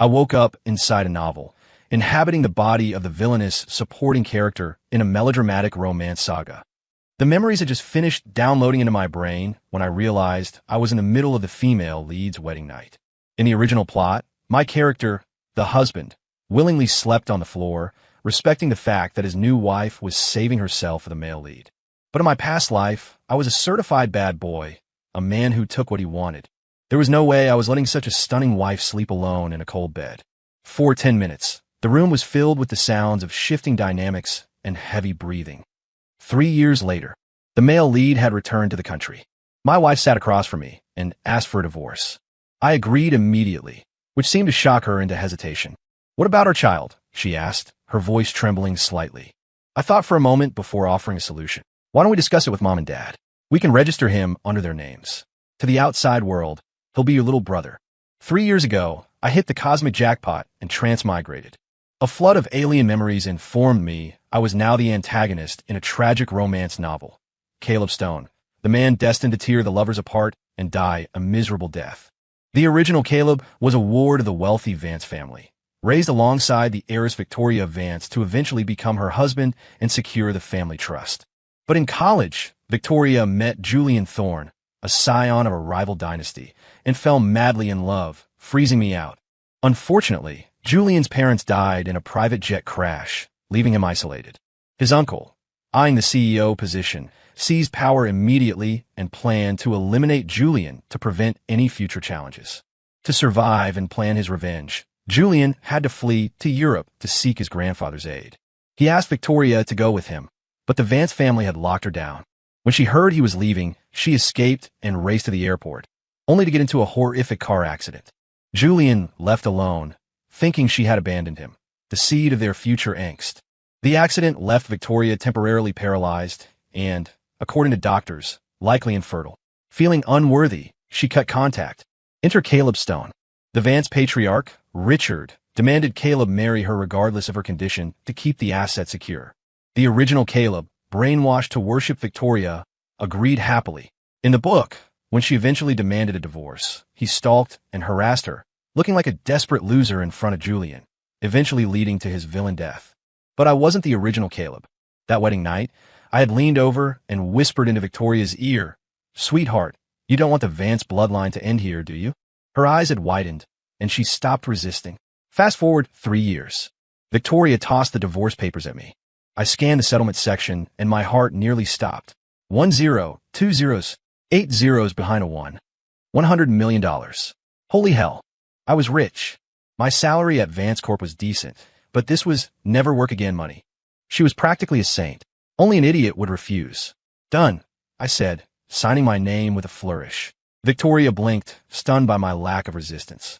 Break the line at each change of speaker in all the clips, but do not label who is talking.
I woke up inside a novel, inhabiting the body of the villainous supporting character in a melodramatic romance saga. The memories had just finished downloading into my brain when I realized I was in the middle of the female lead's wedding night. In the original plot, my character, the husband, willingly slept on the floor, respecting the fact that his new wife was saving herself for the male lead. But in my past life, I was a certified bad boy, a man who took what he wanted. There was no way I was letting such a stunning wife sleep alone in a cold bed. For 10 minutes, the room was filled with the sounds of shifting dynamics and heavy breathing. 3 years later, the male lead had returned to the country. My wife sat across from me and asked for a divorce. I agreed immediately, which seemed to shock her into hesitation. "What about our child?" she asked, her voice trembling slightly. I thought for a moment before offering a solution. "Why don't we discuss it with Mom and Dad? We can register him under their names. To the outside world, he'll be your little brother." 3 years ago, I hit the cosmic jackpot and transmigrated. A flood of alien memories informed me I was now the antagonist in a tragic romance novel. Caleb Stone, the man destined to tear the lovers apart and die a miserable death. The original Caleb was a ward of the wealthy Vance family, raised alongside the heiress Victoria Vance to eventually become her husband and secure the family trust. But in college, Victoria met Julian Thorne, a scion of a rival dynasty, and fell madly in love, freezing me out. Unfortunately, Julian's parents died in a private jet crash, leaving him isolated. His uncle, eyeing the CEO position, seized power immediately and planned to eliminate Julian to prevent any future challenges. To survive and plan his revenge, Julian had to flee to Europe to seek his grandfather's aid. He asked Victoria to go with him, but the Vance family had locked her down. When she heard he was leaving, she escaped and raced to the airport, only to get into a horrific car accident. Julian left alone, thinking she had abandoned him, the seed of their future angst. The accident left Victoria temporarily paralyzed and, according to doctors, likely infertile. Feeling unworthy, she cut contact. Enter Caleb Stone. The Vance patriarch, Richard, demanded Caleb marry her regardless of her condition to keep the asset secure. The original Caleb, brainwashed to worship Victoria, agreed happily. In the book, when she eventually demanded a divorce, he stalked and harassed her, looking like a desperate loser in front of Julian, eventually leading to his villain death. But I wasn't the original Caleb. That wedding night, I had leaned over and whispered into Victoria's ear, "Sweetheart, you don't want the Vance bloodline to end here, do you?" Her eyes had widened, and she stopped resisting. Fast forward 3 years. Victoria tossed the divorce papers at me. I scanned the settlement section, and my heart nearly stopped. 1 0, 2 zeros, 8 zeros behind a 1. $100 million. Holy hell. I was rich. My salary at Vance Corp was decent, but this was never work again money. She was practically a saint. Only an idiot would refuse. "Done," I said, signing my name with a flourish. Victoria blinked, stunned by my lack of resistance.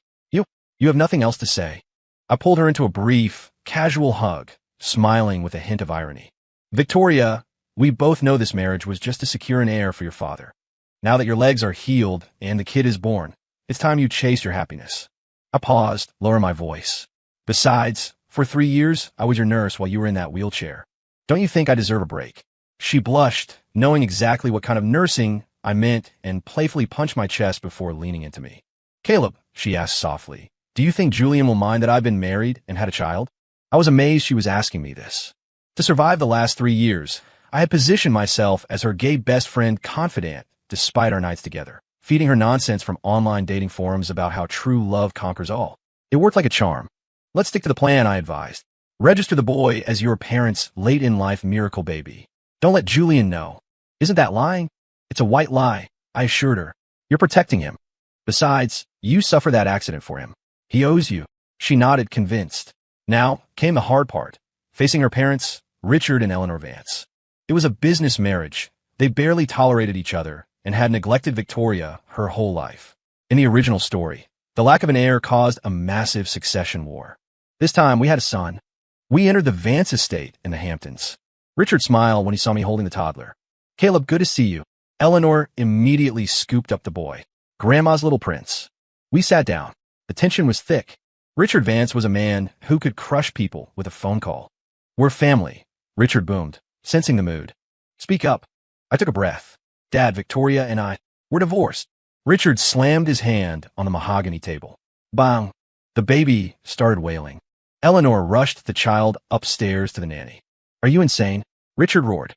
You have nothing else to say." I pulled her into a brief, casual hug, smiling with a hint of irony. "Victoria, we both know this marriage was just to secure an heir for your father. Now that your legs are healed and the kid is born, it's time you chase your happiness." I paused, lowering my voice. "Besides, for 3 years, I was your nurse while you were in that wheelchair. Don't you think I deserve a break?" She blushed, knowing exactly what kind of nursing I meant, and playfully punched my chest before leaning into me. "Caleb," she asked softly, "do you think Julian will mind that I've been married and had a child?" I was amazed she was asking me this. To survive the last 3 years, I had positioned myself as her gay best friend confidant despite our nights together, feeding her nonsense from online dating forums about how true love conquers all. It worked like a charm. "Let's stick to the plan," I advised. "Register the boy as your parents' late-in-life miracle baby. Don't let Julian know." "Isn't that lying?" "It's a white lie," I assured her. "You're protecting him. Besides, you suffered that accident for him. He owes you." She nodded, convinced. Now came the hard part, facing her parents, Richard and Eleanor Vance. It was a business marriage. They barely tolerated each other and had neglected Victoria her whole life. In the original story, the lack of an heir caused a massive succession war. This time, we had a son. We entered the Vance estate in the Hamptons. Richard smiled when he saw me holding the toddler. "Caleb, good to see you." Eleanor immediately scooped up the boy. "Grandma's little prince." We sat down. The tension was thick. Richard Vance was a man who could crush people with a phone call. "We're family," Richard boomed, sensing the mood. "Speak up." I took a breath. "Dad, Victoria, and we're divorced." Richard slammed his hand on the mahogany table. Bang! The baby started wailing. Eleanor rushed the child upstairs to the nanny. Are you insane? Richard roared.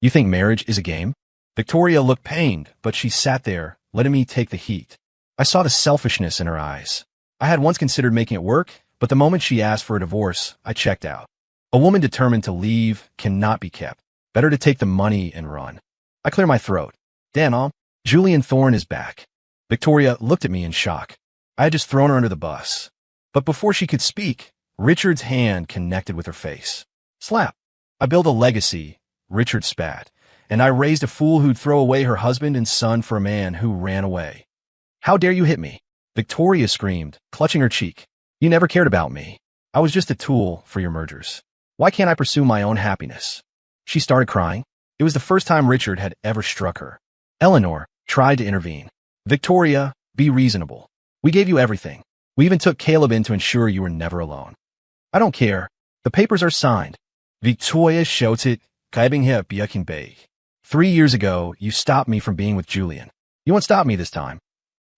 You think marriage is a game? Victoria looked pained, but she sat there, letting me take the heat. I saw the selfishness in her eyes. I had once considered making it work, but the moment she asked for a divorce, I checked out. A woman determined to leave cannot be kept. Better to take the money and run. I clear my throat. Damn, Julian Thorne is back. Victoria looked at me in shock. I had just thrown her under the bus. But before she could speak, Richard's hand connected with her face. Slap. I built a legacy, Richard spat, and I raised a fool who'd throw away her husband and son for a man who ran away. How dare you hit me? Victoria screamed, clutching her cheek. You never cared about me. I was just a tool for your mergers. Why can't I pursue my own happiness? She started crying. It was the first time Richard had ever struck her. Eleanor tried to intervene. Victoria, be reasonable. We gave you everything. We even took Caleb in to ensure you were never alone. I don't care. The papers are signed. Victoria shouted, "Kaibing her biakin bay." 3 years ago, you stopped me from being with Julian. You won't stop me this time.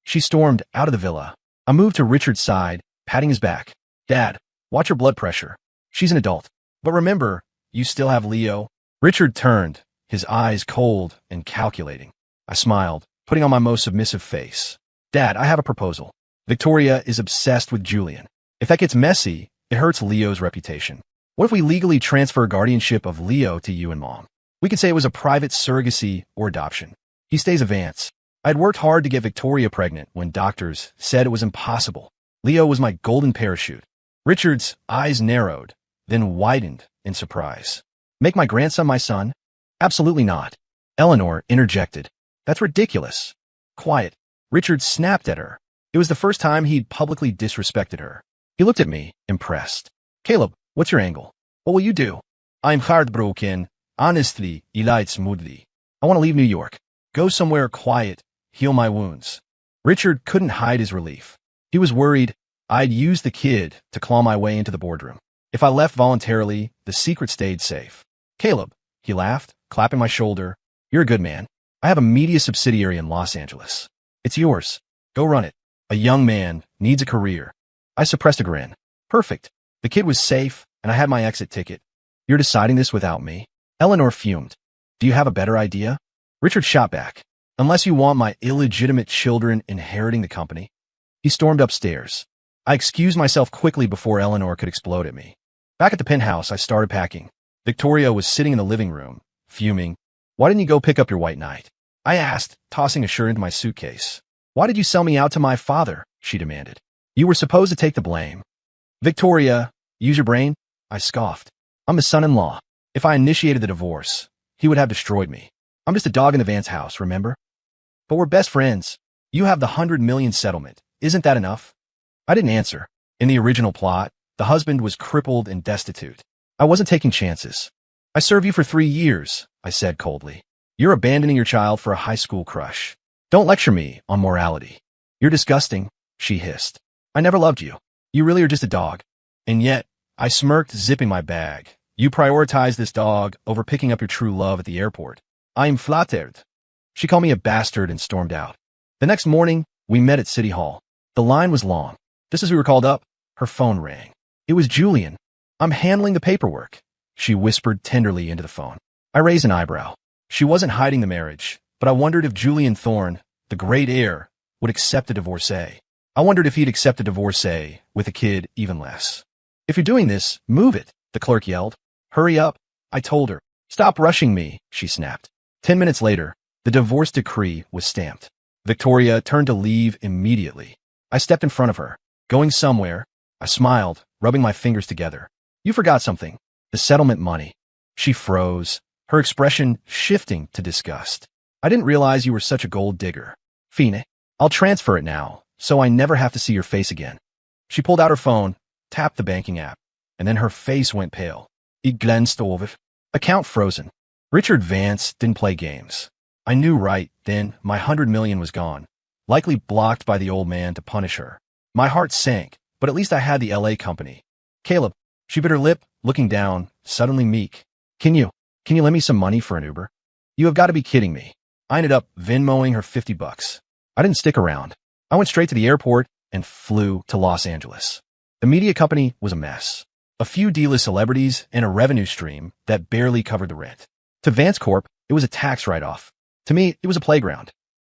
She stormed out of the villa. I moved to Richard's side, patting his back. Dad, watch your blood pressure. She's an adult. But remember, you still have Leo. Richard turned, his eyes cold and calculating. I smiled, putting on my most submissive face. Dad, I have a proposal. Victoria is obsessed with Julian. If that gets messy, it hurts Leo's reputation. What if we legally transfer guardianship of Leo to you and Mom? We could say it was a private surrogacy or adoption. He stays a Vance. I'd worked hard to get Victoria pregnant when doctors said it was impossible. Leo was my golden parachute. Richard's eyes narrowed, then widened in surprise. Make my grandson my son? Absolutely not. Eleanor interjected. That's ridiculous. Quiet. Richard snapped at her. It was the first time he'd publicly disrespected her. He looked at me, impressed. Caleb, what's your angle? What will you do? I'm heartbroken. Honestly, Eli smoothly. I want to leave New York. Go somewhere quiet. Heal my wounds. Richard couldn't hide his relief. He was worried I'd use the kid to claw my way into the boardroom. If I left voluntarily, the secret stayed safe. Caleb, he laughed, clapping my shoulder. You're a good man. I have a media subsidiary in Los Angeles. It's yours. Go run it. A young man needs a career. I suppressed a grin. Perfect. The kid was safe, and I had my exit ticket. You're deciding this without me? Eleanor fumed. Do you have a better idea? Richard shot back. Unless you want my illegitimate children inheriting the company. He stormed upstairs. I excused myself quickly before Eleanor could explode at me. Back at the penthouse, I started packing. Victoria was sitting in the living room, fuming. Why didn't you go pick up your white knight? I asked, tossing a shirt into my suitcase. Why did you sell me out to my father? She demanded. You were supposed to take the blame. Victoria, use your brain? I scoffed. I'm his son-in-law. If I initiated the divorce, he would have destroyed me. I'm just a dog in the Vance house, remember? But we're best friends. You have the $100 million settlement. Isn't that enough? I didn't answer. In the original plot, the husband was crippled and destitute. I wasn't taking chances. I served you for 3 years, I said coldly. You're abandoning your child for a high school crush. Don't lecture me on morality. You're disgusting, she hissed. I never loved you. You really are just a dog. And yet, I smirked, zipping my bag. You prioritize this dog over picking up your true love at the airport. I am flattered. She called me a bastard and stormed out. The next morning, we met at City Hall. The line was long. Just as we were called up, her phone rang. It was Julian. I'm handling the paperwork, she whispered tenderly into the phone. I raised an eyebrow. She wasn't hiding the marriage, but I wondered if Julian Thorne, the great heir, would accept a divorcee. I wondered if he'd accept a divorcee with a kid even less. If you're doing this, move it, the clerk yelled. Hurry up, I told her. Stop rushing me, she snapped. 10 minutes later, the divorce decree was stamped. Victoria turned to leave immediately. I stepped in front of her. Going somewhere, I smiled, rubbing my fingers together. You forgot something. The settlement money. She froze, her expression shifting to disgust. I didn't realize you were such a gold digger. Fine, I'll transfer it now, so I never have to see your face again. She pulled out her phone, tapped the banking app, and then her face went pale. It glanced over. Account frozen. Richard Vance didn't play games. I knew right then my $100 million was gone, likely blocked by the old man to punish her. My heart sank, but at least I had the LA company. Caleb, she bit her lip, looking down, suddenly meek. Can you lend me some money for an Uber? You have got to be kidding me. I ended up Venmoing her $50. I didn't stick around. I went straight to the airport and flew to Los Angeles. The media company was a mess. A few D-list celebrities and a revenue stream that barely covered the rent. To Vance Corp, it was a tax write-off. To me, it was a playground.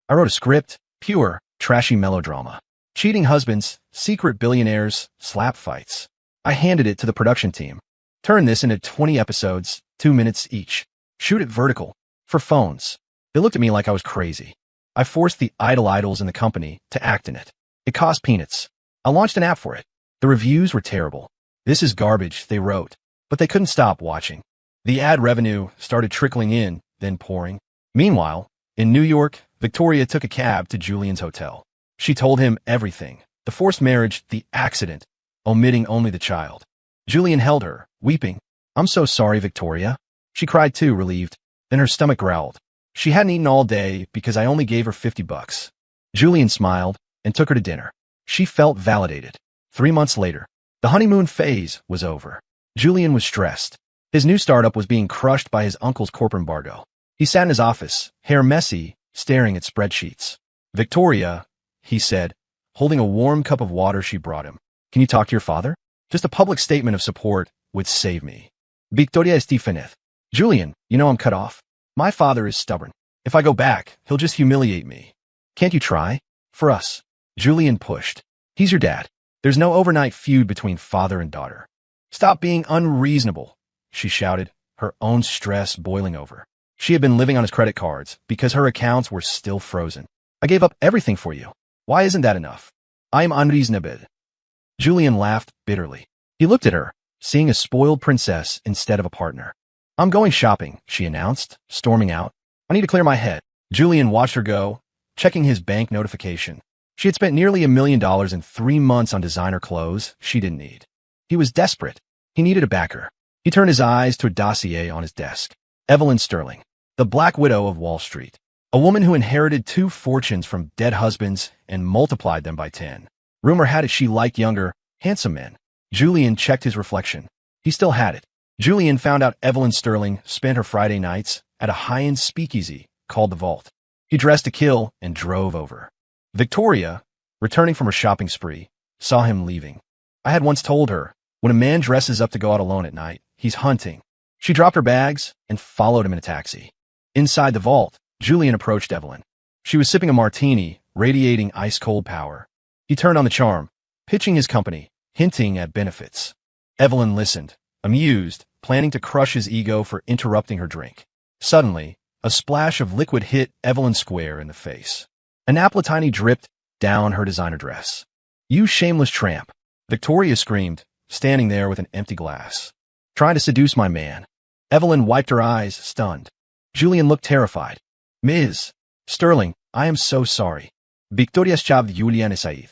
I wrote a script, pure, trashy melodrama. Cheating husbands, secret billionaires, slap fights. I handed it to the production team. Turn this into 20 episodes, 2 minutes each. Shoot it vertical. For phones. They looked at me like I was crazy. I forced the idols in the company to act in it. It cost peanuts. I launched an app for it. The reviews were terrible. This is garbage, they wrote. But they couldn't stop watching. The ad revenue started trickling in, then pouring. Meanwhile, in New York, Victoria took a cab to Julian's hotel. She told him everything. The forced marriage, the accident, omitting only the child. Julian held her, weeping. I'm so sorry, Victoria. She cried too, relieved. Then her stomach growled. She hadn't eaten all day because I only gave her $50. Julian smiled and took her to dinner. She felt validated. 3 months later, the honeymoon phase was over. Julian was stressed. His new startup was being crushed by his uncle's corporate embargo. He sat in his office, hair messy, staring at spreadsheets. Victoria, he said, holding a warm cup of water she brought him. Can you talk to your father? Just a public statement of support would save me. Victoria Estefanez. Julian, you know I'm cut off. My father is stubborn. If I go back, he'll just humiliate me. Can't you try? For us. Julian pushed. He's your dad. There's no overnight feud between father and daughter. Stop being unreasonable, she shouted, her own stress boiling over. She had been living on his credit cards because her accounts were still frozen. I gave up everything for you. Why isn't that enough? I'm unreasonable. Julian laughed bitterly. He looked at her, seeing a spoiled princess instead of a partner. I'm going shopping, she announced, storming out. I need to clear my head. Julian watched her go, checking his bank notification. She had spent nearly $1 million in 3 months on designer clothes she didn't need. He was desperate. He needed a backer. He turned his eyes to a dossier on his desk. Evelyn Sterling, the Black Widow of Wall Street. A woman who inherited 2 fortunes from dead husbands and multiplied them by 10. Rumor had it she liked younger, handsome men. Julian checked his reflection. He still had it. Julian found out Evelyn Sterling spent her Friday nights at a high-end speakeasy called The Vault. He dressed to kill and drove over. Victoria, returning from her shopping spree, saw him leaving. I had once told her, when a man dresses up to go out alone at night, he's hunting. She dropped her bags and followed him in a taxi. Inside the vault, Julian approached Evelyn. She was sipping a martini, radiating ice-cold power. He turned on the charm, pitching his company, hinting at benefits. Evelyn listened, amused, planning to crush his ego for interrupting her drink. Suddenly, a splash of liquid hit Evelyn square in the face. An apple-tiny dripped down her designer dress. You shameless tramp, Victoria screamed, standing there with an empty glass. Trying to seduce my man. Evelyn wiped her eyes, stunned. Julian looked terrified. Ms. Sterling, I am so sorry. Victoria Chav Julian Isaid.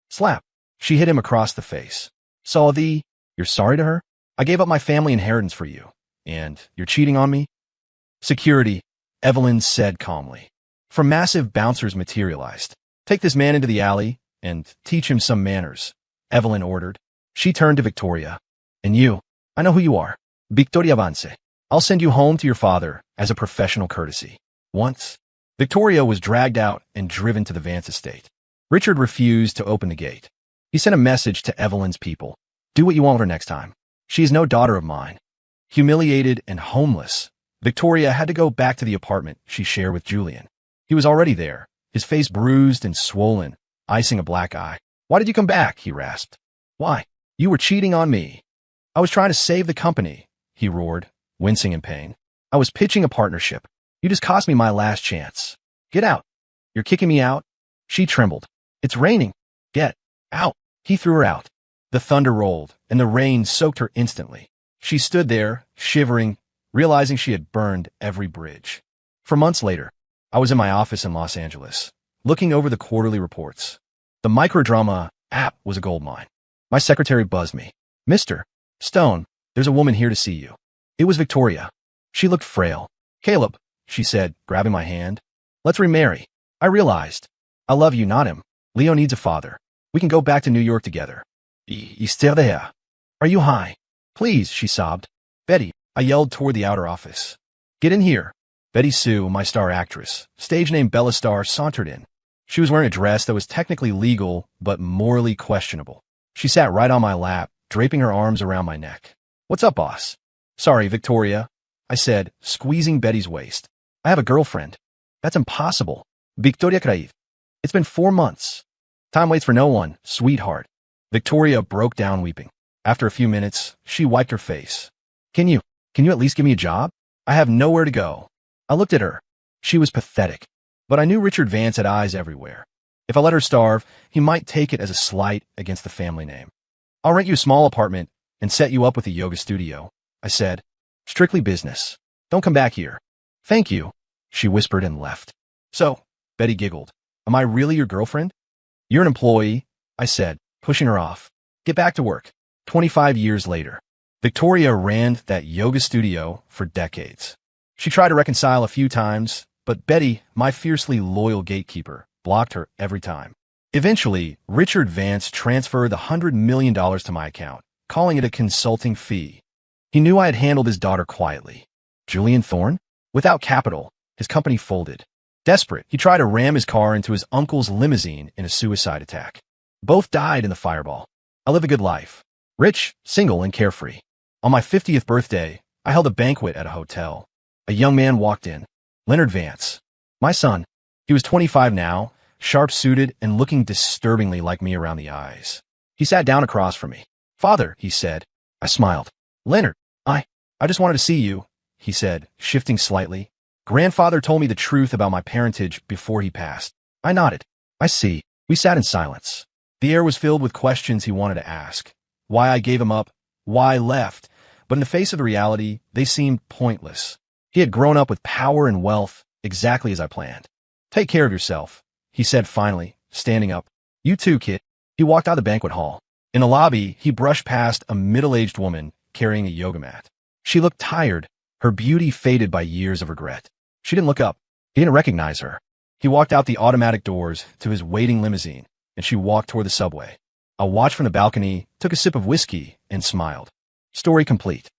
Slap. She hit him across the face. You're sorry to her? I gave up my family inheritance for you. And you're cheating on me? Security, Evelyn said calmly. From massive bouncers materialized. Take this man into the alley and teach him some manners, Evelyn ordered. She turned to Victoria. And you, I know who you are. Victoria Vance. I'll send you home to your father as a professional courtesy. Once, Victoria was dragged out and driven to the Vance estate. Richard refused to open the gate. He sent a message to Evelyn's people. Do what you want with her next time. She is no daughter of mine. Humiliated and homeless, Victoria had to go back to the apartment she shared with Julian. He was already there, his face bruised and swollen, icing a black eye. Why did you come back? He rasped. Why? You were cheating on me. I was trying to save the company, he roared, wincing in pain. I was pitching a partnership. You just cost me my last chance. Get out. You're kicking me out? She trembled. It's raining. Get out. He threw her out. The thunder rolled, and the rain soaked her instantly. She stood there, shivering, realizing she had burned every bridge. For months later, I was in my office in Los Angeles, looking over the quarterly reports. The microdrama app was a goldmine. My secretary buzzed me. Mr. Stone, there's a woman here to see you. It was Victoria. She looked frail. Caleb, she said, grabbing my hand. Let's remarry. I realized. I love you, not him. Leo needs a father. We can go back to New York together. He's still there. Are you high? Please, she sobbed. Betty, I yelled toward the outer office. Get in here. Betty Sue, my star actress, stage name Bella Starr, sauntered in. She was wearing a dress that was technically legal, but morally questionable. She sat right on my lap, draping her arms around my neck. What's up, boss? Sorry, Victoria, I said, squeezing Betty's waist. I have a girlfriend. That's impossible. Victoria Craive. It's been 4 months. Time waits for no one, sweetheart. Victoria broke down weeping. After a few minutes, she wiped her face. Can you at least give me a job? I have nowhere to go. I looked at her. She was pathetic. But I knew Richard Vance had eyes everywhere. If I let her starve, he might take it as a slight against the family name. I'll rent you a small apartment and set you up with a yoga studio, I said. Strictly business. Don't come back here. Thank you, she whispered and left. So, Betty giggled. Am I really your girlfriend? You're an employee, I said, pushing her off. Get back to work. 25 years later. Victoria ran that yoga studio for decades. She tried to reconcile a few times, but Betty, my fiercely loyal gatekeeper, blocked her every time. Eventually, Richard Vance transferred the $100 million to my account, calling it a consulting fee. He knew I had handled his daughter quietly. Julian Thorne? Without capital, his company folded. Desperate, he tried to ram his car into his uncle's limousine in a suicide attack. Both died in the fireball. I live a good life. Rich, single, and carefree. On my 50th birthday, I held a banquet at a hotel. A young man walked in. Leonard Vance. My son. He was 25 now, sharp-suited and looking disturbingly like me around the eyes. He sat down across from me. Father, he said. I smiled. Leonard, I just wanted to see you, he said, shifting slightly. Grandfather told me the truth about my parentage before he passed. I nodded. I see. We sat in silence. The air was filled with questions he wanted to ask. Why I gave him up, why I left, but in the face of the reality, they seemed pointless. He had grown up with power and wealth, exactly as I planned. Take care of yourself, he said finally, standing up. You too, kid. He walked out of the banquet hall. In the lobby, he brushed past a middle-aged woman carrying a yoga mat. She looked tired, her beauty faded by years of regret. She didn't look up. He didn't recognize her. He walked out the automatic doors to his waiting limousine, and she walked toward the subway. I watched from the balcony, took a sip of whiskey, and smiled. Story complete.